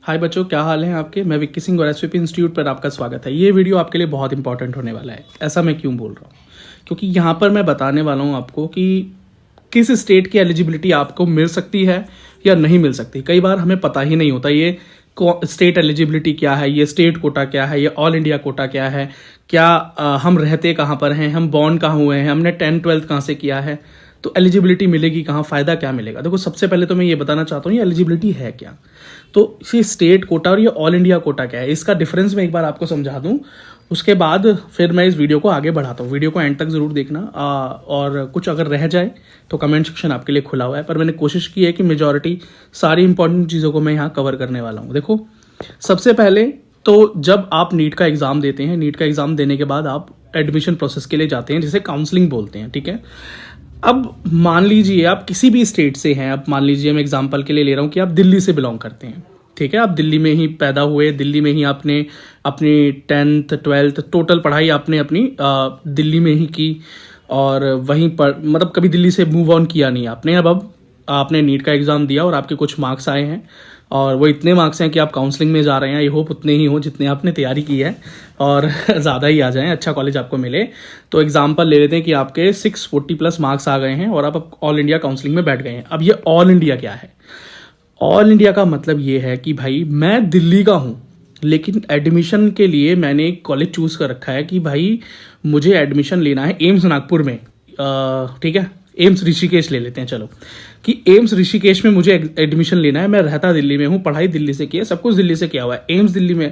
हाय बच्चों, क्या हाल है आपके। मैं विक्की सिंह और एसवीपी इंस्टीट्यूट पर आपका स्वागत है। ये वीडियो आपके लिए बहुत इंपॉर्टेंट होने वाला है। ऐसा मैं क्यों बोल रहा हूँ? क्योंकि यहाँ पर मैं बताने वाला हूँ आपको कि किस स्टेट की एलिजिबिलिटी आपको मिल सकती है या नहीं मिल सकती। कई बार हमें पता ही नहीं होता ये स्टेट एलिजिबिलिटी क्या है, ये स्टेट कोटा क्या है, ये ऑल इंडिया कोटा क्या है, क्या हम रहते कहाँ पर हैं, हम बॉर्न कहाँ हुए हैं, हमने 10th-12th कहाँ से किया है, तो एलिजिबिलिटी मिलेगी कहाँ, फ़ायदा क्या मिलेगा। देखो, सबसे पहले तो मैं ये बताना चाहता हूँ ये एलिजिबिलिटी है क्या। तो ये स्टेट कोटा और ये ऑल इंडिया कोटा क्या है, इसका डिफरेंस मैं एक बार आपको समझा दूँ। उसके बाद फिर मैं इस वीडियो को आगे बढ़ाता हूँ। वीडियो को एंड तक ज़रूर देखना। और कुछ अगर रह जाए तो कमेंट सेक्शन आपके लिए खुला हुआ है, पर मैंने कोशिश की है कि मेजॉरिटी सारी इंपॉर्टेंट चीज़ों को मैं यहाँ कवर करने वाला हूँ। देखो, सबसे पहले तो जब आप नीट का एग्ज़ाम देते हैं, नीट का एग्ज़ाम देने के बाद आप एडमिशन प्रोसेस के लिए जाते हैं, जिसे काउंसलिंग बोलते हैं, ठीक है। अब मान लीजिए आप किसी भी स्टेट से हैं। अब मान लीजिए मैं एग्जांपल के लिए ले रहा हूँ कि आप दिल्ली से बिलोंग करते हैं, ठीक है। आप दिल्ली में ही पैदा हुए, दिल्ली में ही आपने अपनी 10th-12th टोटल पढ़ाई आपने अपनी दिल्ली में ही की, और वहीं पर मतलब कभी दिल्ली से मूव ऑन किया नहीं आपने। अब आपने नीट का एग्ज़ाम दिया और आपके कुछ मार्क्स आए हैं, और वो इतने मार्क्स हैं कि आप काउंसलिंग में जा रहे हैं। आई होप उतने ही हो जितने आपने तैयारी की है, और ज़्यादा ही आ जाएं, अच्छा कॉलेज आपको मिले। तो एग्जांपल ले लेते हैं कि आपके 640+ मार्क्स आ गए हैं और आप ऑल इंडिया काउंसलिंग में बैठ गए हैं। अब ये ऑल इंडिया क्या है? ऑल इंडिया का मतलब ये है कि भाई मैं दिल्ली का हूँ, लेकिन एडमिशन के लिए मैंने एक कॉलेज चूज़ कर रखा है कि भाई मुझे एडमिशन लेना है एम्स नागपुर में, ठीक है। एम्स ऋषिकेश ले लेते हैं, चलो, कि एम्स ऋषिकेश में मुझे एडमिशन लेना है। मैं रहता दिल्ली में हूँ, पढ़ाई दिल्ली से की है, सब कुछ दिल्ली से किया हुआ है। एम्स दिल्ली में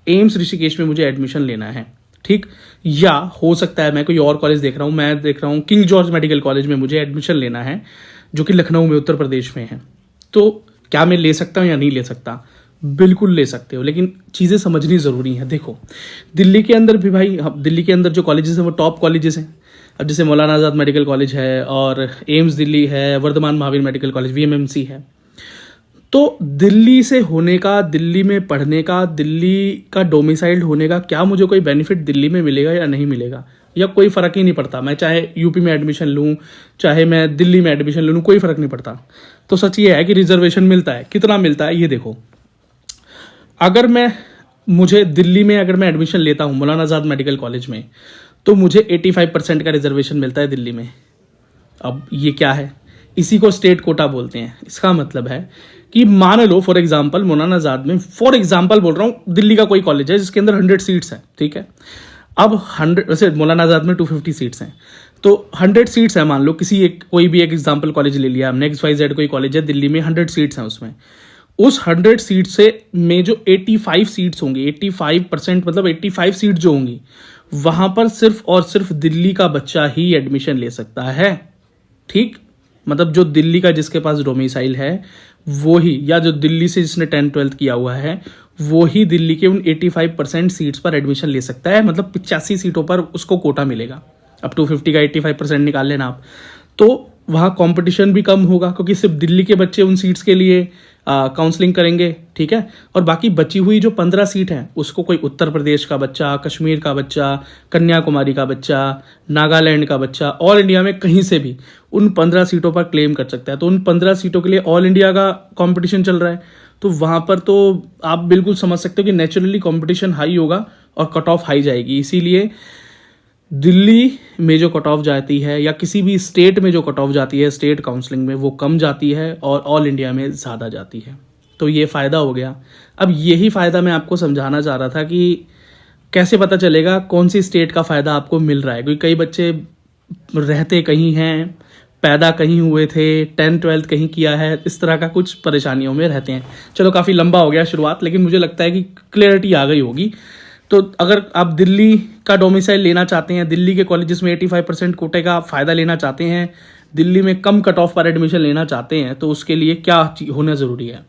एम्स ऋषिकेश में मुझे एडमिशन लेना है, ठीक। या हो सकता है मैं कोई और कॉलेज देख रहा हूँ, मैं देख रहा हूँ किंग जॉर्ज मेडिकल कॉलेज में मुझे एडमिशन लेना है, जो कि लखनऊ में उत्तर प्रदेश में है। तो क्या मैं ले सकता हूँ या नहीं ले सकता? बिल्कुल ले सकते हो, लेकिन चीज़ें समझनी ज़रूरी हैं। देखो, दिल्ली के अंदर भी भाई, दिल्ली के अंदर जो कॉलेजेस हैं वो टॉप कॉलेजेस हैं। अब जैसे मौलाना आज़ाद मेडिकल कॉलेज है, और एम्स दिल्ली है, Vardhman Mahavir medical college VMMC है। तो दिल्ली से होने का, दिल्ली में पढ़ने का, दिल्ली का डोमिसाइल्ड होने का क्या मुझे कोई बेनिफिट दिल्ली में मिलेगा या नहीं मिलेगा, या कोई फ़र्क ही नहीं पड़ता। मैं चाहे यूपी में एडमिशन लूँ, चाहे मैं दिल्ली में एडमिशन लूँ, कोई फ़र्क नहीं पड़ता। तो सच ये है कि रिजर्वेशन मिलता है। कितना मिलता है ये देखो। अगर मुझे दिल्ली में अगर मैं एडमिशन लेता हूँ मौलाना आज़ाद मेडिकल कॉलेज में, तो मुझे 85% का रिजर्वेशन मिलता है दिल्ली में। अब ये क्या है? इसी को स्टेट कोटा बोलते हैं। इसका मतलब है कि मान लो फॉर एग्जांपल मौलाना आज़ाद में, फॉर एग्जांपल बोल रहा हूँ, दिल्ली का कोई कॉलेज है जिसके अंदर 100 सीट्स हैं, ठीक है। अब 100, वैसे मौलाना आज़ाद में 250 सीट्स हैं, तो 100 सीट्स है। मान लो कोई भी एक एग्जाम्पल कॉलेज ले लिया हमने, XYZ कोई कॉलेज है दिल्ली में, 100 सीट्स हैं उसमें। उस 100 सीट से में जो 85 सीट्स होंगी, 85% मतलब 85 सीट जो होंगी, वहां पर सिर्फ और सिर्फ दिल्ली का बच्चा ही एडमिशन ले सकता है, ठीक। मतलब जो दिल्ली का जिसके पास डोमिसाइल है वो ही, या जो दिल्ली से जिसने 10th-12th किया हुआ है वो ही दिल्ली के उन 85% सीट्स पर एडमिशन ले सकता है। मतलब 85 सीटों पर उसको कोटा मिलेगा। अब 250 का 85% निकाल लेना आप, तो वहाँ कंपटीशन भी कम होगा, क्योंकि सिर्फ दिल्ली के बच्चे उन सीट्स के लिए काउंसलिंग करेंगे, ठीक है। और बाकी बची हुई जो 15 सीट हैं उसको कोई उत्तर प्रदेश का बच्चा, कश्मीर का बच्चा, कन्याकुमारी का बच्चा, नागालैंड का बच्चा, ऑल इंडिया में कहीं से भी उन 15 सीटों पर क्लेम कर सकता है। तो उन 15 सीटों के लिए ऑल इंडिया का कंपटीशन चल रहा है, तो वहाँ पर तो आप बिल्कुल समझ सकते हो कि नेचुरली कंपटीशन हाई होगा और कट ऑफ हाई जाएगी। इसीलिए दिल्ली में जो कट ऑफ जाती है, या किसी भी स्टेट में जो कट ऑफ जाती है स्टेट काउंसलिंग में, वो कम जाती है और ऑल इंडिया में ज़्यादा जाती है। तो ये फ़ायदा हो गया। अब यही फ़ायदा मैं आपको समझाना चाह रहा था कि कैसे पता चलेगा कौन सी स्टेट का फ़ायदा आपको मिल रहा है। क्योंकि कई बच्चे रहते कहीं हैं, पैदा कहीं हुए थे, 10th-12th कहीं किया है, इस तरह का कुछ परेशानियों में रहते हैं। चलो, काफ़ी लंबा हो गया शुरुआत, लेकिन मुझे लगता है कि क्लियरिटी आ गई होगी। तो अगर आप दिल्ली का डोमिसाइल लेना चाहते हैं, दिल्ली के कॉलेजेस में 85% कोटे का फ़ायदा लेना चाहते हैं, दिल्ली में कम कट ऑफ पर एडमिशन लेना चाहते हैं, तो उसके लिए क्या होना ज़रूरी है?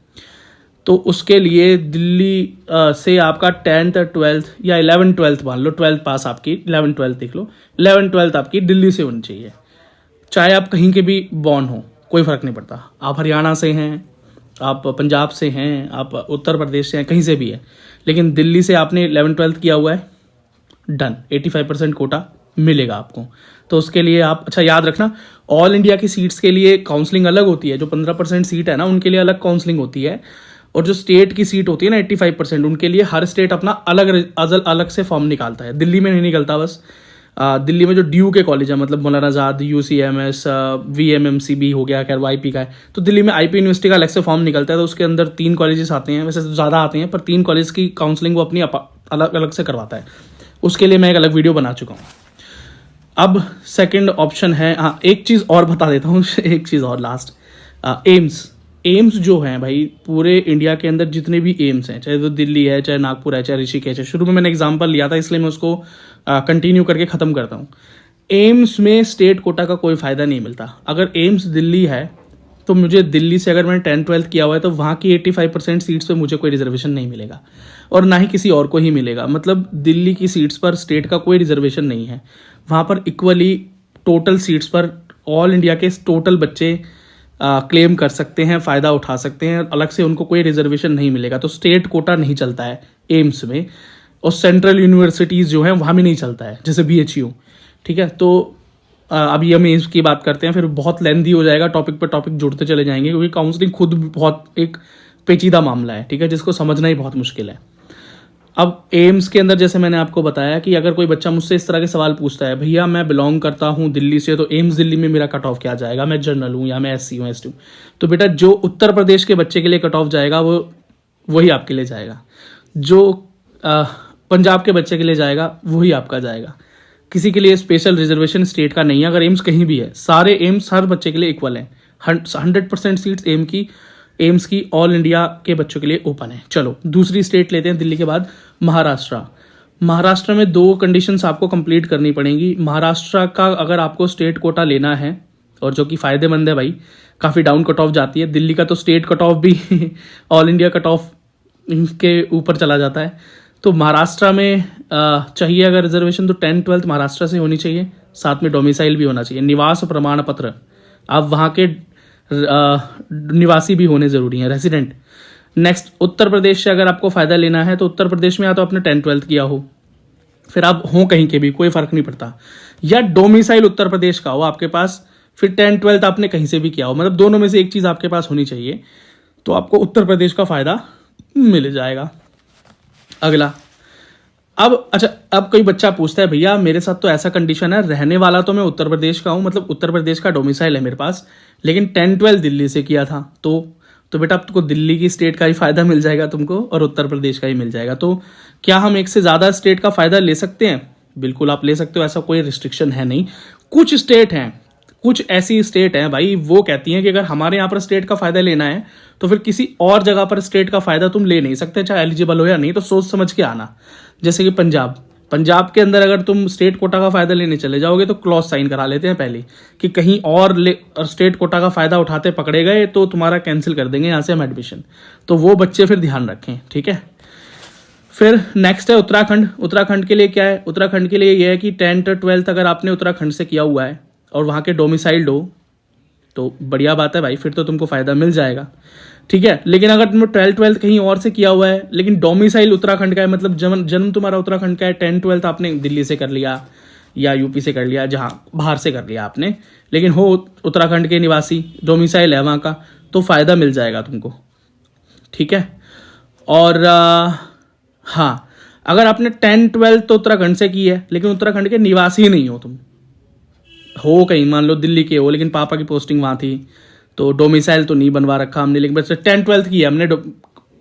तो उसके लिए दिल्ली से आपका 10th-12th या 11th-12th मान लो, 12th पास आपकी, 11th-12th देख लो, 11th-12th आपकी दिल्ली से होनी चाहिए। चाहे आप कहीं के भी बॉर्न हो, कोई फ़र्क नहीं पड़ता। आप हरियाणा से हैं, आप पंजाब से हैं, आप उत्तर प्रदेश से हैं, कहीं से भी है, लेकिन दिल्ली से आपने 11th-12th किया हुआ है, डन, 85% कोटा मिलेगा आपको। तो उसके लिए आप, अच्छा याद रखना, ऑल इंडिया की सीट्स के लिए काउंसलिंग अलग होती है। जो 15% सीट है ना, उनके लिए अलग काउंसलिंग होती है, और जो स्टेट की सीट होती है ना 85%, उनके लिए हर स्टेट अपना अलग अलग से फॉर्म निकालता है। दिल्ली में नहीं निकलता बस। दिल्ली में जो ड्यू के कॉलेज है, मतलब मौलाना आज़ाद, UCMS, VMMCB हो गया, खैर YP का है, तो दिल्ली में IP यूनिवर्सिटी का अलग से फॉर्म निकलता है। तो उसके अंदर 3 कॉलेजेस आते हैं, वैसे ज़्यादा आते हैं, पर 3 कॉलेज की काउंसलिंग वो अपनी अलग अलग से करवाता है। उसके लिए मैं एक अलग वीडियो बना चुका हूँ। अब सेकंड ऑप्शन है, हाँ एक चीज़ और बता देता हूँ एक चीज़ और लास्ट, एम्स जो हैं भाई, पूरे इंडिया के अंदर जितने भी एम्स हैं, चाहे तो दिल्ली है, चाहे नागपुर है, चाहे ऋषिकेश है, शुरू में मैंने एग्जांपल लिया था इसलिए मैं उसको कंटिन्यू करके ख़त्म करता हूँ। एम्स में स्टेट कोटा का कोई फ़ायदा नहीं मिलता। अगर एम्स दिल्ली है तो मुझे दिल्ली से, अगर मैंने 10th-12th किया हुआ है, तो वहाँ की 85% सीट्स पे मुझे कोई रिजर्वेशन नहीं मिलेगा और ना ही किसी और को ही मिलेगा। मतलब दिल्ली की सीट्स पर स्टेट का कोई रिजर्वेशन नहीं है। वहाँ पर इक्वली टोटल सीट्स पर ऑल इंडिया के टोटल बच्चे क्लेम कर सकते हैं, फ़ायदा उठा सकते हैं, अलग से उनको कोई रिजर्वेशन नहीं मिलेगा। तो स्टेट कोटा नहीं चलता है एम्स में, और सेंट्रल यूनिवर्सिटीज़ जो हैं वहाँ भी नहीं चलता है, जैसे BHU। ठीक है, तो अभी हम एम्स की बात करते हैं, फिर बहुत लेंथी हो जाएगा, टॉपिक पर टॉपिक जुड़ते चले जाएंगे, क्योंकि काउंसलिंग खुद बहुत एक पेचीदा मामला है, ठीक है, जिसको समझना ही बहुत मुश्किल है। अब एम्स के अंदर जैसे मैंने आपको बताया कि अगर कोई बच्चा मुझसे इस तरह के सवाल पूछता है, भैया मैं बिलोंग करता हूँ दिल्ली से, तो एम्स दिल्ली में मेरा कट ऑफ क्या जाएगा, मैं जनरल हूँ या मैं SC हूँ, ST हूँ, तो बेटा जो उत्तर प्रदेश के बच्चे के लिए कट ऑफ जाएगा वो वही आपके लिए जाएगा, जो पंजाब के बच्चे के लिए जाएगा वही आपका जाएगा। किसी के लिए स्पेशल रिजर्वेशन स्टेट का नहीं है। अगर एम्स कहीं भी है, सारे एम्स हर बच्चे के लिए इक्वल हैं। 100% सीट्स एम्स की ऑल इंडिया के बच्चों के लिए ओपन है। चलो दूसरी स्टेट लेते हैं दिल्ली के बाद, महाराष्ट्र। महाराष्ट्र में 2 कंडीशंस आपको कंप्लीट करनी पड़ेंगी। महाराष्ट्र का अगर आपको स्टेट कोटा लेना है, और जो कि फ़ायदेमंद है भाई, काफ़ी डाउन कट ऑफ जाती है। दिल्ली का तो स्टेट कट ऑफ भी ऑल इंडिया कट ऑफ के ऊपर चला जाता है। तो महाराष्ट्र में चाहिए अगर रिजर्वेशन, तो 10th-12th महाराष्ट्र से होनी चाहिए, साथ में डोमिसाइल भी होना चाहिए, निवास प्रमाण पत्र, आप वहाँ के निवासी भी होने ज़रूरी हैं, रेजिडेंट। नेक्स्ट, उत्तर प्रदेश से अगर आपको फ़ायदा लेना है, तो उत्तर प्रदेश में या तो आपने 10th-12th किया हो, फिर आप हो कहीं के भी, कोई फ़र्क नहीं पड़ता, या डोमिसाइल उत्तर प्रदेश का हो आपके पास, फिर 10th-12th आपने कहीं से भी किया हो, मतलब दोनों में से एक चीज़ आपके पास होनी चाहिए, तो आपको उत्तर प्रदेश का फ़ायदा मिल जाएगा। अगला, अब कोई बच्चा पूछता है, भैया मेरे साथ तो ऐसा कंडीशन है, रहने वाला तो मैं उत्तर प्रदेश का हूँ, मतलब उत्तर प्रदेश का डोमिसाइल है मेरे पास, लेकिन 10th-12th दिल्ली से किया था, तो बेटा अब तुमको दिल्ली की स्टेट का ही फ़ायदा मिल जाएगा तुमको, और उत्तर प्रदेश का ही मिल जाएगा। तो क्या हम एक से ज़्यादा स्टेट का फ़ायदा ले सकते हैं? बिल्कुल आप ले सकते हो, ऐसा कोई रिस्ट्रिक्शन है नहीं। कुछ स्टेट हैं, कुछ ऐसी स्टेट हैं भाई, वो कहती हैं कि अगर हमारे यहाँ पर स्टेट का फ़ायदा लेना है तो फिर किसी और जगह पर स्टेट का फ़ायदा तुम ले नहीं सकते, चाहे एलिजिबल हो या नहीं, तो सोच समझ के आना। जैसे कि पंजाब के अंदर अगर तुम स्टेट कोटा का फ़ायदा लेने चले जाओगे तो क्लॉज साइन करा लेते हैं पहले कि कहीं और स्टेट कोटा का फ़ायदा उठाते पकड़े गए तो तुम्हारा कैंसिल कर देंगे यहाँ से हम एडमिशन। तो वो बच्चे फिर ध्यान रखें, ठीक है। फिर नेक्स्ट है उत्तराखंड। उत्तराखंड के लिए क्या है? उत्तराखंड के लिए ये है कि 10th-12th अगर आपने उत्तराखंड से किया हुआ है और वहाँ के डोमिसाइल्ड हो तो बढ़िया बात है भाई, फिर तो तुमको फ़ायदा मिल जाएगा, ठीक है। लेकिन अगर तुमने 12th-12th कहीं और से किया हुआ है लेकिन डोमिसाइल उत्तराखंड का है, मतलब जन्म तुम्हारा उत्तराखंड का है, 10th-12th आपने दिल्ली से कर लिया या यूपी से कर लिया, जहाँ बाहर से कर लिया आपने, लेकिन हो उत्तराखंड के निवासी, डोमिसाइल है वहाँ का, तो फ़ायदा मिल जाएगा तुमको, ठीक है। और हाँ, अगर आपने 10th-12th तो उत्तराखंड से की है लेकिन उत्तराखंड के निवासी नहीं हो, तुम हो कहीं मान लो दिल्ली के हो लेकिन पापा की पोस्टिंग वहाँ थी, तो डोमिसाइल तो नहीं बनवा रखा हमने, लेकिन बस 10th-12th किया हमने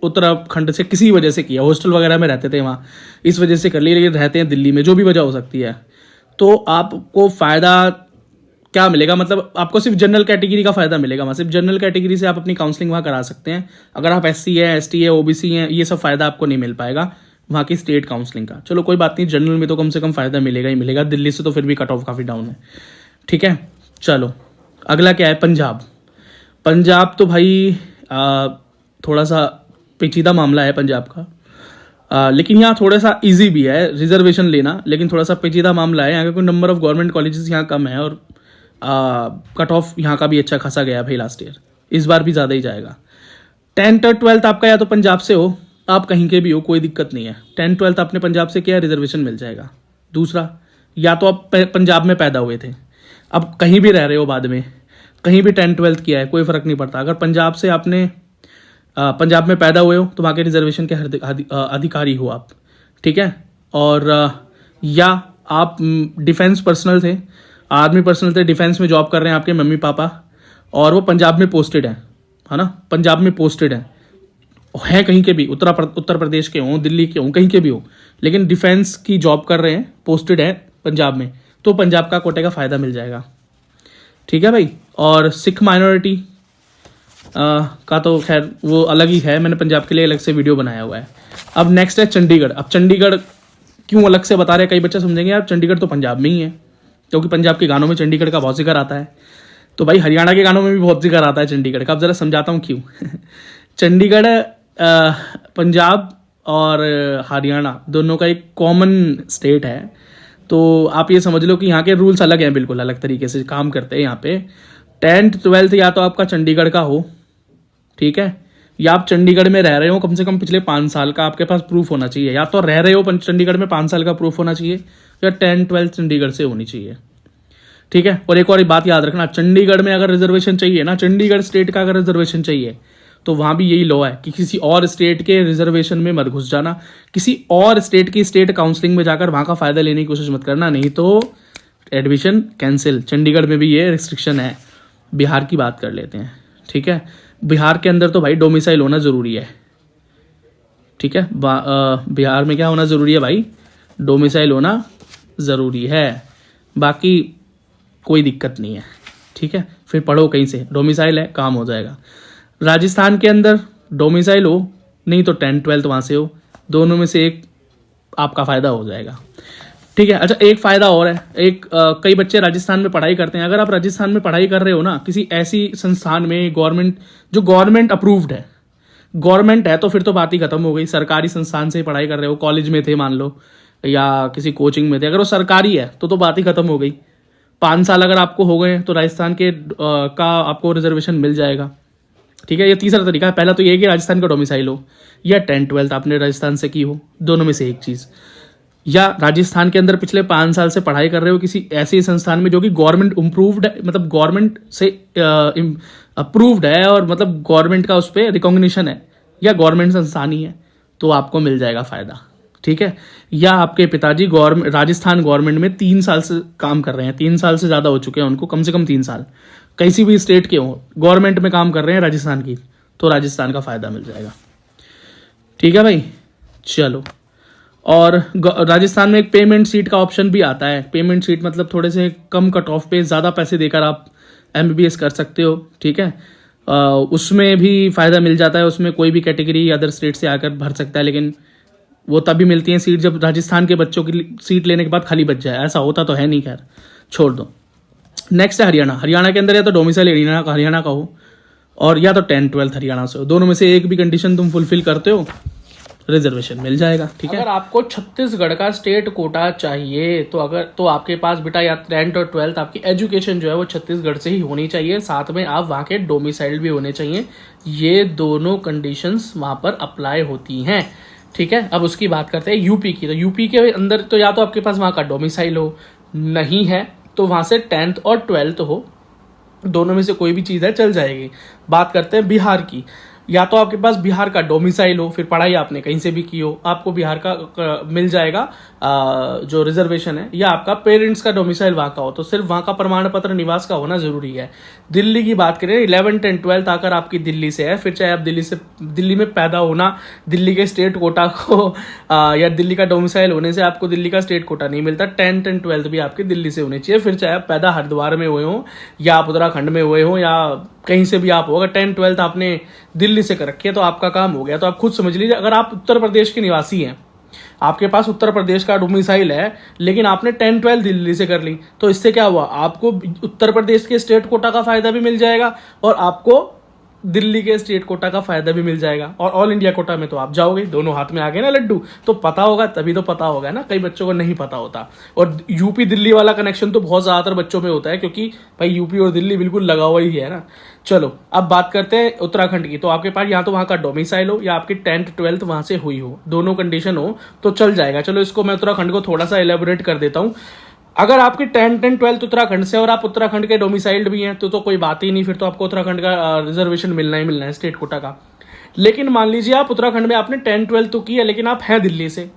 उत्तराखंड से, किसी वजह से किया, हॉस्टल वगैरह में रहते थे वहाँ, इस वजह से कर लिया, लेकिन रहते हैं दिल्ली में, जो भी वजह हो सकती है, तो आपको फ़ायदा क्या मिलेगा? मतलब आपको सिर्फ जनरल कैटेगरी का फ़ायदा मिलेगा वहाँ, सिर्फ जनरल कैटेगरी से आप अपनी काउंसलिंग वहाँ करा सकते हैं। अगर आप SC है, ST है, OBC हैं, ये सब फ़ायदा आपको नहीं मिल पाएगा वहाँ की स्टेट काउंसलिंग का। चलो कोई बात नहीं, जनरल में तो कम से कम फ़ायदा मिलेगा ही मिलेगा, दिल्ली से तो फिर भी कट ऑफ काफ़ी डाउन है, ठीक है। चलो अगला क्या है? पंजाब तो भाई थोड़ा सा पेचीदा मामला है पंजाब का, लेकिन यहाँ थोड़ा सा इजी भी है रिजर्वेशन लेना, लेकिन थोड़ा सा पेचीदा मामला है। यहाँ का कोई नंबर ऑफ गवर्नमेंट कॉलेजेस यहाँ कम है, और कट ऑफ यहाँ का भी अच्छा खासा गया भाई लास्ट ईयर, इस बार भी ज़्यादा ही जाएगा। 10th-12th आपका या तो पंजाब से हो, आप कहीं के भी हो, कोई दिक्कत नहीं है। 10th-12th आपने पंजाब से किया, रिजर्वेशन मिल जाएगा। दूसरा, या तो आप पंजाब में पैदा हुए थे, अब कहीं भी रह रहे हो बाद में, कहीं भी 10th-12th किया है, कोई फ़र्क नहीं पड़ता। अगर पंजाब से आपने पंजाब में पैदा हुए हो तो वहाँ के रिजर्वेशन के अधिकारी हो आप, ठीक है। और या आप डिफेंस पर्सनल थे, आर्मी पर्सनल थे, डिफेंस में जॉब कर रहे हैं आपके मम्मी पापा, और वो पंजाब में पोस्टेड है ना, पंजाब में पोस्टेड है कहीं के भी, उत्तर प्रदेश के हों, दिल्ली के हों, कहीं के भी हो, लेकिन डिफेंस की जॉब कर रहे हैं, पोस्टेड है पंजाब में, तो पंजाब का कोटे का फ़ायदा मिल जाएगा, ठीक है भाई। और सिख माइनॉरिटी का तो खैर वो अलग ही है, मैंने पंजाब के लिए अलग से वीडियो बनाया हुआ है। अब नेक्स्ट है चंडीगढ़। अब चंडीगढ़ क्यों अलग से बता रहे हैं, कई बच्चे समझेंगे यार चंडीगढ़ तो पंजाब में ही है, क्योंकि पंजाब के गानों में चंडीगढ़ का बहुत जिक्र आता है। तो भाई हरियाणा के गानों में भी बहुत जिक्र आता है चंडीगढ़ का। अब ज़रा समझाता हूँ क्यों। चंडीगढ़ पंजाब और हरियाणा दोनों का एक कॉमन स्टेट है, तो आप ये समझ लो कि यहाँ के रूल्स अलग हैं, बिल्कुल अलग तरीके से काम करते हैं यहाँ पे। 10th 12th या तो आपका चंडीगढ़ का हो, ठीक है, या आप चंडीगढ़ में रह रहे हो कम से कम पिछले 5 साल का आपके पास प्रूफ होना चाहिए, या तो रह रहे हो चंडीगढ़ में 5 साल का प्रूफ होना चाहिए, या 10th 12th चंडीगढ़ से होनी चाहिए, ठीक है। और एक और बात याद रखना, चंडीगढ़ में अगर रिजर्वेशन चाहिए ना, चंडीगढ़ स्टेट का अगर रिजर्वेशन चाहिए तो वहाँ भी यही लॉ है कि किसी और स्टेट के रिजर्वेशन में मत घुस जाना, किसी और स्टेट की स्टेट काउंसलिंग में जाकर वहाँ का फ़ायदा लेने की कोशिश मत करना, नहीं तो एडमिशन कैंसिल। चंडीगढ़ में भी ये रिस्ट्रिक्शन है। बिहार की बात कर लेते हैं, ठीक है। बिहार के अंदर तो भाई डोमिसाइल होना ज़रूरी है, ठीक है। बिहार में क्या होना ज़रूरी है भाई, डोमिसाइल होना ज़रूरी है, बाकी कोई दिक्कत नहीं है, ठीक है। फिर पढ़ो कहीं से, डोमिसाइल है, काम हो जाएगा। राजस्थान के अंदर डोमिसाइल हो, नहीं तो 10th 12th वहाँ से हो, दोनों में से एक आपका फ़ायदा हो जाएगा, ठीक है। अच्छा एक फ़ायदा और है, कई बच्चे राजस्थान में पढ़ाई करते हैं। अगर आप राजस्थान में पढ़ाई कर रहे हो ना किसी ऐसी संस्थान में, गवर्नमेंट अप्रूव्ड है, गवर्नमेंट है, तो फिर तो बात ही खत्म हो गई। सरकारी संस्थान से पढ़ाई कर रहे हो, कॉलेज में थे मान लो, या किसी कोचिंग में थे, अगर वो सरकारी है तो बात ही खत्म हो गई। 5 साल अगर आपको हो गए तो राजस्थान के का आपको रिजर्वेशन मिल जाएगा, ठीक है। ये तीसरा तरीका है। पहला तो ये है कि राजस्थान का डोमिसाइल हो, या 10th 12th आपने राजस्थान से की हो, दोनों में से एक चीज़, या राजस्थान के अंदर पिछले 5 साल से पढ़ाई कर रहे हो किसी ऐसे संस्थान में जो कि गवर्नमेंट अप्रूव्ड है, मतलब गवर्नमेंट से अप्रूव्ड है, और मतलब गवर्नमेंट का उस पर रिकॉग्निशन है, या गवर्नमेंट संस्थान ही है, तो आपको मिल जाएगा फ़ायदा, ठीक है। या आपके पिताजी राजस्थान गवर्नमेंट में 3 साल से काम कर रहे हैं, 3 साल से ज़्यादा हो चुके हैं उनको, कम से कम 3 साल, किसी भी स्टेट के हों, गवर्नमेंट में काम कर रहे हैं राजस्थान की, तो राजस्थान का फ़ायदा मिल जाएगा, ठीक है भाई। चलो, और राजस्थान में एक पेमेंट सीट का ऑप्शन भी आता है। पेमेंट सीट मतलब थोड़े से कम कट ऑफ पे ज़्यादा पैसे देकर आप MBBS कर सकते हो, ठीक है। उसमें भी फ़ायदा मिल जाता है, उसमें कोई भी कैटेगरी अदर स्टेट से आकर भर सकता है, लेकिन वो तभी मिलती है सीट जब राजस्थान के बच्चों की सीट लेने के बाद खाली बच जाए। ऐसा होता तो है नहीं, खैर छोड़ दो। नेक्स्ट है हरियाणा। हरियाणा के अंदर या तो डोमिसाइल हरियाणा का हो, और या तो 10th 12th हरियाणा से हो, दोनों में से एक भी कंडीशन तुम फुलफिल करते हो, रिजर्वेशन मिल जाएगा, ठीक है। अगर आपको छत्तीसगढ़ का स्टेट कोटा चाहिए तो आपके पास बेटा या 10th और 12th आपकी एजुकेशन जो है वो छत्तीसगढ़ से ही होनी चाहिए, साथ में आप वहाँ के डोमिसाइल भी होने चाहिए। ये दोनों कंडीशंस वहाँ पर अप्लाई होती हैं, ठीक है। अब उसकी बात करते हैं यूपी की। तो यूपी के अंदर तो या तो आपके पास वहाँ का डोमिसाइल हो, नहीं है तो वहाँ से 10th और 12th हो, दोनों में से कोई भी चीज़ है चल जाएगी। बात करते हैं बिहार की। या तो आपके पास बिहार का डोमिसाइल हो, फिर पढ़ाई आपने कहीं से भी की हो, आपको बिहार का मिल जाएगा जो रिजर्वेशन है, या आपका पेरेंट्स का डोमिसाइल वहाँ का हो, तो सिर्फ वहाँ का प्रमाण पत्र निवास का होना जरूरी है। दिल्ली की बात करें, 11th and 12th आकर आपकी दिल्ली से है, फिर चाहे आप दिल्ली में पैदा होना, दिल्ली के स्टेट कोटा को या दिल्ली का डोमिसाइल होने से आपको दिल्ली का स्टेट कोटा नहीं मिलता। 10th and 12th भी आपकी दिल्ली से होनी चाहिए, फिर चाहे आप पैदा हरिद्वार में हुए हों, या आप उत्तराखंड में हुए हों, या कहीं से भी आप हो। अगर 10th 12th आपने दिल्ली से कर रखी है तो आपका काम हो गया। तो आप खुद समझ लीजिए, अगर आप उत्तर प्रदेश के निवासी हैं, आपके पास उत्तर प्रदेश का डोमिसाइल है, लेकिन आपने 10th 12th दिल्ली से कर ली, तो इससे क्या हुआ, आपको उत्तर प्रदेश के स्टेट कोटा का फायदा भी मिल जाएगा, और आपको दिल्ली के स्टेट कोटा का फायदा भी मिल जाएगा, और ऑल इंडिया कोटा में तो आप जाओगे। दोनों हाथ में आ गए ना लड्डू, तो पता होगा, तभी तो पता होगा ना, कई बच्चों को नहीं पता होता। और यूपी दिल्ली वाला कनेक्शन तो बहुत ज्यादातर बच्चों में होता है, क्योंकि भाई यूपी और दिल्ली बिल्कुल लगा हुआ ही है ना। चलो अब बात करते हैं उत्तराखंड की। तो आपके पास या तो वहां का डोमिसाइल हो, या आपकी 10th 12th वहां से हुई हो, दोनों कंडीशन हो तो चल जाएगा। चलो इसको मैं उत्तराखंड को थोड़ा सा एलेबोरेट कर देता हूँ। अगर आपकी 10th and 12th उत्तराखंड से और आप उत्तराखंड के डोमिसाइल्ड भी हैं तो कोई बात ही नहीं, फिर तो आपको उत्तराखंड का रिजर्वेशन मिलना ही मिलना है, स्टेट कोटा का। लेकिन मान लीजिए आप उत्तराखंड में आपने 10-12 तो की है, लेकिन आप हैं दिल्ली से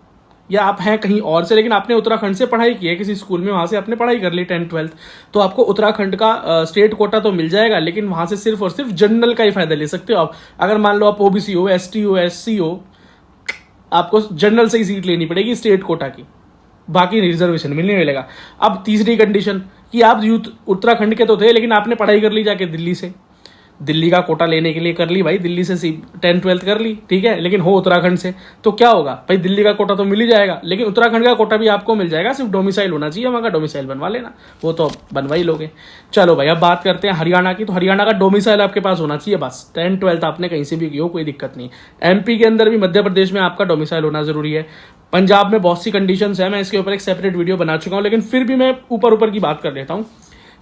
या आप हैं कहीं और से, लेकिन आपने उत्तराखंड से पढ़ाई की है किसी स्कूल में, वहाँ से आपने पढ़ाई कर ली 10-12, तो आपको उत्तराखंड का स्टेट कोटा तो मिल जाएगा, लेकिन वहाँ से सिर्फ और सिर्फ जनरल का ही फायदा ले सकते हो आप। अगर मान लो आप ओबीसी हो, एसटी हो, एससी हो, आपको जनरल से ही सीट लेनी पड़ेगी स्टेट कोटा की, बाकी रिजर्वेशन मिलने मिलेगा। अब तीसरी कंडीशन कि आप यूथ उत्तराखंड के तो थे, लेकिन आपने पढ़ाई कर ली जाके दिल्ली से, दिल्ली का कोटा लेने के लिए कर ली भाई, दिल्ली से 10-12 कर ली, ठीक है, लेकिन हो उत्तराखंड से, तो क्या होगा भाई, दिल्ली का कोटा तो मिल ही जाएगा, लेकिन उत्तराखंड का कोटा भी आपको मिल जाएगा, सिर्फ डोमिसाइल होना चाहिए, वहाँ का डोमिसाइल बनवा लेना, वो तो बनवा ही लोगे। चलो भाई अब बात करते हैं हरियाणा की। तो हरियाणा का डोमिसाइल आपके पास होना चाहिए, बस 10-12 आपने कहीं से भी की हो कोई दिक्कत नहीं। एमपी के अंदर भी, मध्य प्रदेश में आपका डोमिसाइल होना जरूरी है। पंजाब में बहुत सी कंडीशंस है, मैं इसके ऊपर एक सेपरेट वीडियो बना चुका हूँ, लेकिन फिर भी मैं ऊपर की बात कर लेता हूँ।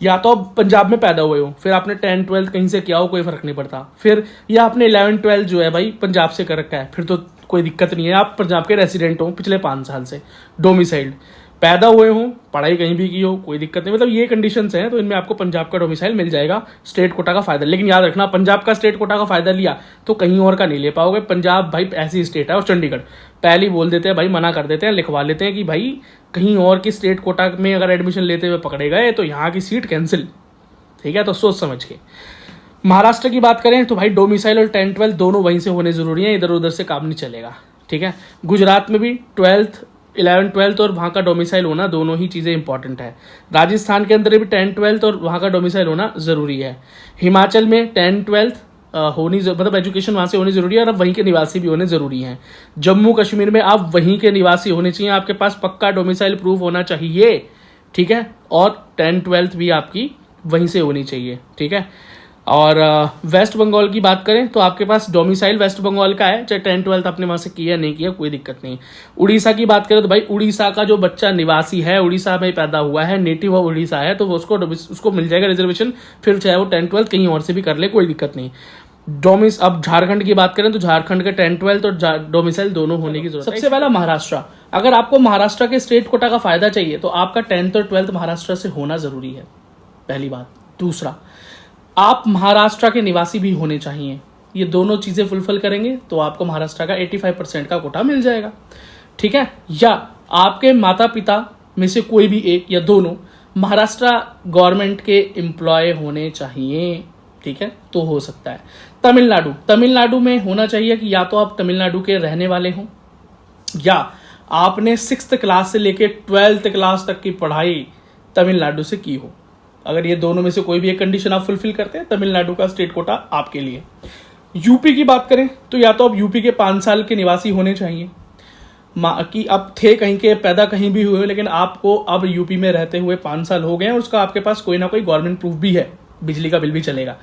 या तो आप पंजाब में पैदा हुए हो, फिर आपने 10-12 कहीं से किया हो, कोई फर्क नहीं पड़ता, फिर या आपने 11-12 जो है भाई पंजाब से कर रखा है, फिर तो कोई दिक्कत नहीं है, आप पंजाब के रेसिडेंट हो पिछले 5 साल से, डोमिसाइल्ड, पैदा हुए हो, पढ़ाई कहीं भी की हो, कोई दिक्कत नहीं, मतलब ये कंडीशंस हैं, तो इनमें आपको पंजाब का डोमिसाइल मिल जाएगा, स्टेट कोटा का फायदा। लेकिन याद रखना, पंजाब का स्टेट कोटा का फायदा लिया तो कहीं और का नहीं ले पाओगे। पंजाब भाई ऐसी स्टेट है, और चंडीगढ़ पहले ही बोल देते हैं भाई, मना कर देते हैं, लिखवा लेते हैं कि भाई कहीं और की स्टेट कोटा में अगर एडमिशन लेते हुए पकड़े गए तो यहाँ की सीट कैंसिल, ठीक है, तो सोच समझ के। महाराष्ट्र की बात करें तो भाई डोमिसाइल और 10-12 दोनों वहीं से होने जरूरी है, इधर उधर से काम नहीं चलेगा, ठीक है। गुजरात में भी 11-12 और वहाँ का डोमिसाइल होना, दोनों ही चीज़ें इंपॉर्टेंट है। राजस्थान के अंदर भी 10-12 और वहाँ का डोमिसाइल होना ज़रूरी है। हिमाचल में 10-12 होनी, मतलब एजुकेशन वहाँ से होनी जरूरी है, और अब वहीं के निवासी भी होने जरूरी हैं। जम्मू कश्मीर में आप वहीं के निवासी होने चाहिए, आपके पास पक्का डोमिसाइल प्रूफ होना चाहिए, ठीक है, और 10-12 भी आपकी वहीं से होनी चाहिए, ठीक है। और वेस्ट बंगाल की बात करें तो आपके पास डोमिसाइल वेस्ट बंगाल का है, चाहे 10-12 आपने वहाँ से किया नहीं किया कोई दिक्कत नहीं। उड़ीसा की बात करें तो भाई उड़ीसा का जो बच्चा निवासी है, उड़ीसा में पैदा हुआ है, नेटिव ऑफ उड़ीसा है, तो वो उसको मिल जाएगा रिजर्वेशन, फिर चाहे वो 10-12 कहीं और से भी कर ले कोई दिक्कत नहीं। अब झारखंड की बात करें तो झारखंड के 10-12 और डोमिसाइल दोनों होने की जरूरत है। सबसे पहला महाराष्ट्र, अगर आपको महाराष्ट्र के स्टेट कोटा का फायदा चाहिए तो आपका 10th और 12th महाराष्ट्र से होना जरूरी है, पहली बात। दूसरा, आप महाराष्ट्र के निवासी भी होने चाहिए, ये दोनों चीजें फुलफिल करेंगे तो आपको महाराष्ट्र का 85% का कोटा मिल जाएगा, ठीक है। या आपके माता पिता में से कोई भी एक या दोनों महाराष्ट्र गवर्नमेंट के एम्प्लॉय होने चाहिए, ठीक है, तो हो सकता है। तमिलनाडु में होना चाहिए कि या तो आप तमिलनाडु के रहने वाले हों, या आपने 6th क्लास से लेके 12th क्लास तक की पढ़ाई तमिलनाडु से की हो। अगर ये दोनों में से कोई भी एक कंडीशन आप फुलफिल करते हैं, तमिलनाडु का स्टेट कोटा आपके लिए। यूपी की बात करें तो या तो आप यूपी के 5 साल के निवासी होने चाहिए, कि अब थे कहीं के, पैदा कहीं भी हुए, लेकिन आपको अब यूपी में रहते हुए 5 साल हो गए हैं और उसका आपके पास कोई ना कोई गवर्नमेंट प्रूफ भी है, बिजली का बिल भी चलेगा,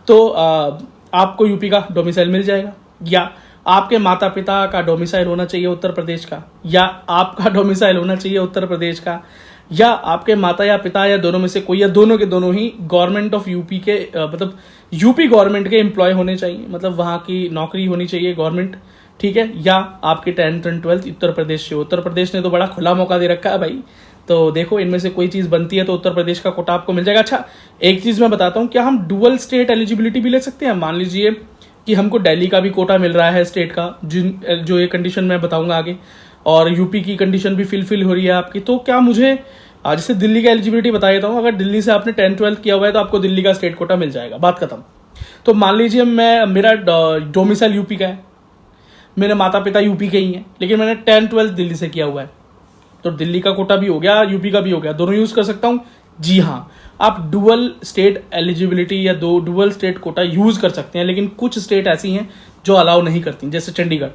तो आपको यूपी का डोमिसाइल मिल जाएगा। या आपके माता पिता का डोमिसाइल होना चाहिए उत्तर प्रदेश का, या आपका डोमिसाइल होना चाहिए उत्तर प्रदेश का, या आपके माता या पिता या दोनों में से कोई या दोनों के दोनों ही गवर्नमेंट ऑफ यूपी के, मतलब यूपी गवर्नमेंट के एम्प्लॉय होने चाहिए, मतलब वहाँ की नौकरी होनी चाहिए गवर्नमेंट, ठीक है। या आपके 10th और 12th उत्तर प्रदेश से, उत्तर प्रदेश ने तो बड़ा खुला मौका दे रखा है भाई, तो देखो इनमें से कोई चीज़ बनती है तो उत्तर प्रदेश का कोटा आपको मिल जाएगा। अच्छा, एक चीज़ मैं बताता हूँ, क्या हम डुअल स्टेट एलिजिबिलिटी भी ले सकते हैं? मान लीजिए कि हमको दिल्ली का भी कोटा मिल रहा है स्टेट का, जो ये कंडीशन मैं बताऊंगा आगे, और यूपी की कंडीशन भी फिलफिल हो रही है आपकी, तो क्या मुझे, जैसे दिल्ली का एलिजिबिलिटी बता देता हूँ, अगर दिल्ली से आपने 10-12 किया हुआ है तो आपको दिल्ली का स्टेट कोटा मिल जाएगा, बात खत्म। तो मान लीजिए मेरा डोमिसाइल यूपी का है, मेरे माता पिता यूपी के ही हैं, लेकिन मैंने 10-12 दिल्ली से किया हुआ है, तो दिल्ली का कोटा भी हो गया, यूपी का भी हो गया, दोनों यूज कर सकता हूं। जी हाँ, आप डुअल स्टेट एलिजिबिलिटी या डुअल स्टेट कोटा यूज कर सकते हैं, लेकिन कुछ स्टेट ऐसी हैं जो अलाउ नहीं करती, जैसे चंडीगढ़।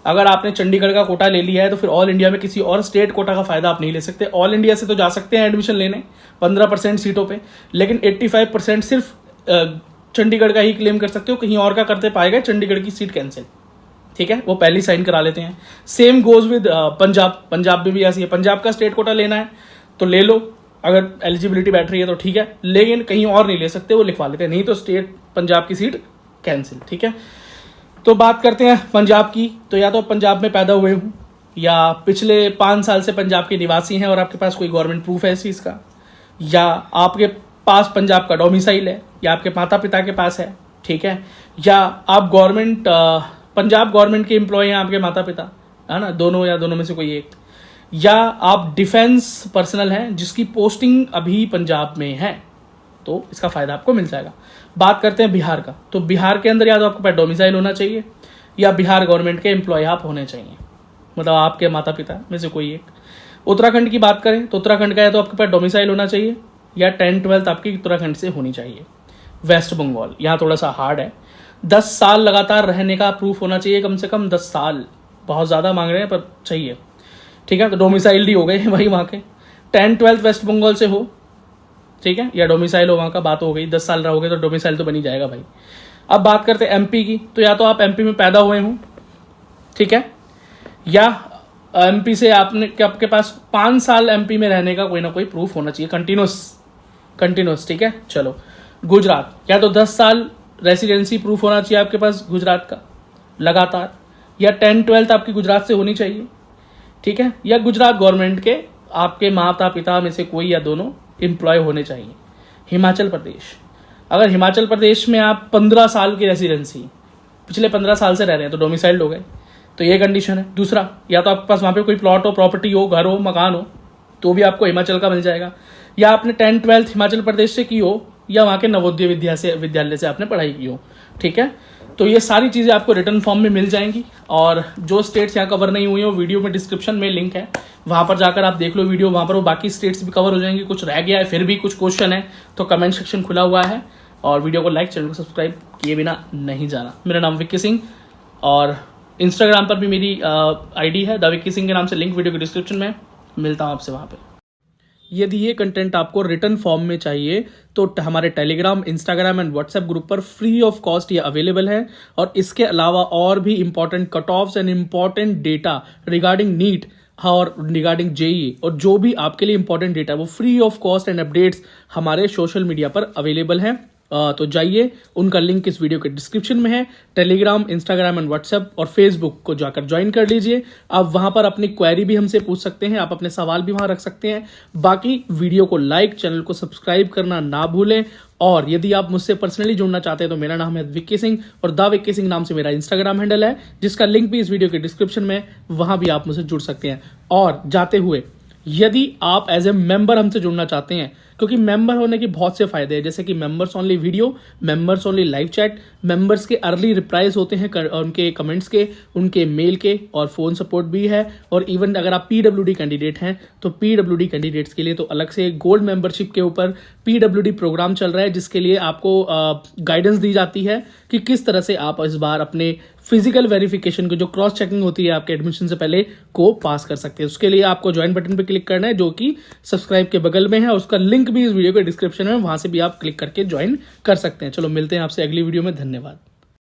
अगर आपने चंडीगढ़ का कोटा ले लिया है तो फिर ऑल इंडिया में किसी और स्टेट कोटा का फायदा आप नहीं ले सकते। ऑल इंडिया से तो जा सकते हैं एडमिशन लेने 15% सीटों पे, लेकिन 85% सिर्फ चंडीगढ़ का ही क्लेम कर सकते हो, कहीं और का करते पाएगा चंडीगढ़ की सीट कैंसिल, ठीक है, वो पहले साइन करा लेते हैं। सेम गोज विद पंजाब में भी ऐसी है, पंजाब का स्टेट कोटा लेना है तो ले लो, अगर एलिजिबिलिटी बैठ रही है तो ठीक है, लेकिन कहीं और नहीं ले सकते, वो लिखवा लेते हैं, नहीं तो स्टेट पंजाब की सीट कैंसिल, ठीक है। तो बात करते हैं पंजाब की, तो या तो पंजाब में पैदा हुए हूँ, या पिछले 5 साल से पंजाब के निवासी हैं और आपके पास कोई गवर्नमेंट प्रूफ है इस चीज़ का, या आपके पास पंजाब का डोमिसाइल है, या आपके माता पिता के पास है, ठीक है, या आप गवर्नमेंट पंजाब गवर्नमेंट के एम्प्लॉय हैं आपके माता पिता, है ना, दोनों या दोनों में से कोई एक, या आप डिफेंस पर्सनल हैं जिसकी पोस्टिंग अभी पंजाब में है, तो इसका फायदा आपको मिल जाएगा। बात करते हैं बिहार का, तो बिहार के अंदर या तो आपके पास डोमिसाइल होना चाहिए या बिहार गवर्नमेंट के एम्प्लॉय आप होने चाहिए, मतलब आपके माता पिता में से कोई एक। उत्तराखंड की बात करें तो उत्तराखंड का या तो आपके पास डोमिसाइल होना चाहिए या 10-12 आपकी उत्तराखंड से होनी चाहिए। वेस्ट बंगाल, यहाँ थोड़ा सा हार्ड है, 10 साल लगातार रहने का प्रूफ होना चाहिए, कम से कम 10 साल, बहुत ज़्यादा मांग रहे हैं पर चाहिए, ठीक है। तो डोमिसाइल्ड ही हो गए भाई वहाँ के, 10-12 वेस्ट बंगाल से हो, ठीक है, या डोमिसाइल हो वहाँ का, बात हो गई, 10 साल रहोगे तो डोमिसाइल तो बन ही जाएगा भाई। अब बात करते हैं एमपी की, तो या तो आप एमपी में पैदा हुए हों, ठीक है, या एमपी से आपके पास 5 साल एमपी में रहने का कोई ना कोई प्रूफ होना चाहिए, कंटिन्यूस, ठीक है। चलो गुजरात, या तो 10 साल रेसिडेंसी प्रूफ होना चाहिए आपके पास गुजरात का लगातार, या 10-12 आपकी गुजरात से होनी चाहिए, ठीक है, या गुजरात गवर्नमेंट के आपके माता पिता में से कोई या दोनों एम्प्लॉय होने चाहिए। हिमाचल प्रदेश, अगर हिमाचल प्रदेश में आप 15 साल की रेसिडेंसी पिछले 15 साल से रह रहे हैं तो डोमिसाइल्ड हो गए, तो ये कंडीशन है। दूसरा, या तो आपके पास वहाँ पे कोई प्लॉट हो, प्रॉपर्टी हो, घर हो, मकान हो, तो भी आपको हिमाचल का मिल जाएगा, या आपने 10-12 हिमाचल प्रदेश से की हो, या वहाँ के नवोदय विद्यालय से आपने पढ़ाई की हो, ठीक है। तो ये सारी चीज़ें आपको रिटर्न फॉर्म में मिल जाएंगी, और जो स्टेट्स यहाँ कवर नहीं हुई हो, वीडियो में डिस्क्रिप्शन में लिंक है, वहाँ पर जाकर आप देख लो वीडियो, वहाँ पर वो बाकी स्टेट्स भी कवर हो जाएंगी। कुछ रह गया है फिर भी कुछ क्वेश्चन है तो कमेंट सेक्शन खुला हुआ है, और वीडियो को लाइक, चैनल को सब्सक्राइब किए बिना नहीं जाना। मेरा नाम विक्की सिंह, और इंस्टाग्राम पर भी मेरी आईडी है द विक्की सिंह के नाम से, लिंक वीडियो के डिस्क्रिप्शन में। मिलता हूँ आपसे वहाँ पे। यदि ये कंटेंट आपको रिटर्न फॉर्म में चाहिए तो हमारे Telegram, Instagram and WhatsApp group पर फ्री ऑफ कॉस्ट ये अवेलेबल है, और इसके अलावा और भी important cut offs and important data regarding NEET और रिगार्डिंग जेईई, और जो भी आपके लिए इंपॉर्टेंट डेटा वो free of cost and updates हमारे सोशल मीडिया पर अवेलेबल है। तो जाइए, उनका लिंक इस वीडियो के डिस्क्रिप्शन में है। टेलीग्राम, इंस्टाग्राम एंड व्हाट्सएप और फेसबुक को जाकर ज्वाइन कर लीजिए। आप वहां पर अपनी क्वेरी भी हमसे पूछ सकते हैं, आप अपने सवाल भी वहां रख सकते हैं। बाकी वीडियो को लाइक, चैनल को सब्सक्राइब करना ना भूलें। और यदि आप मुझसे पर्सनली जुड़ना चाहते हैं तो मेरा नाम है विक्की सिंह, और द विक्की सिंह नाम से मेरा इंस्टाग्राम हैंडल है, जिसका लिंक भी इस वीडियो के डिस्क्रिप्शन में, वहां भी आप मुझसे जुड़ सकते हैं। और जाते हुए, यदि आप एज ए मेंबर हमसे जुड़ना चाहते हैं, क्योंकि मेंबर होने के बहुत से फायदे हैं, जैसे कि members only video, members only live chat, members के अर्ली रिप्लाईज होते हैं उनके कमेंट्स के, उनके मेल के, और फोन सपोर्ट भी है। और इवन अगर आप पीडब्ल्यूडी कैंडिडेट हैं तो पीडब्ल्यूडी कैंडिडेट्स के लिए तो अलग से गोल्ड मेंबरशिप के ऊपर पीडब्ल्यूडी प्रोग्राम चल रहा है, जिसके लिए आपको गाइडेंस दी जाती है कि किस तरह से आप इस बार अपने फिजिकल वेरिफिकेशन को, जो क्रॉस चेकिंग होती है आपके एडमिशन से पहले, को पास कर सकते हैं। उसके लिए आपको ज्वाइन बटन पर क्लिक करना है, जो कि सब्सक्राइब के बगल में है। उसका लिंक भी इस वीडियो के डिस्क्रिप्शन में, वहां से भी आप क्लिक करके ज्वाइन कर सकते हैं। चलो मिलते हैं आपसे अगली वीडियो में। धन्यवाद।